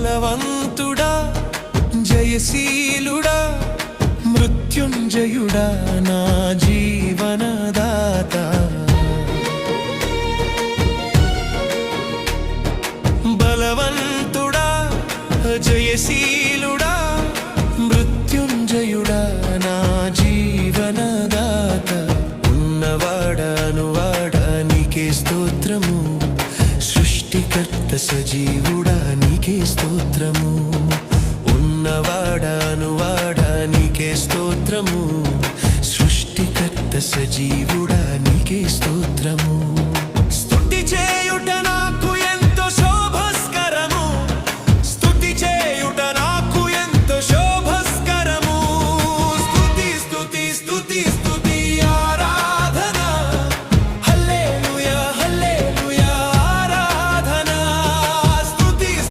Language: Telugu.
బలవంతుడా జయశీలుడా మృత్యుంజయుడా నా జీవనదాత బలవంతుడా జయశీలుడా మృత్యుంజయుడా నా జీవనదాత ఉన్నవాడా నీకే స్తోత్రము సృష్టికర్త సజీవుడా నీకే స్తోత్రము ఉన్నవాడా నీకే స్తోత్రము సృష్టికర్త సజీవుడా నీకే స్తోత్రము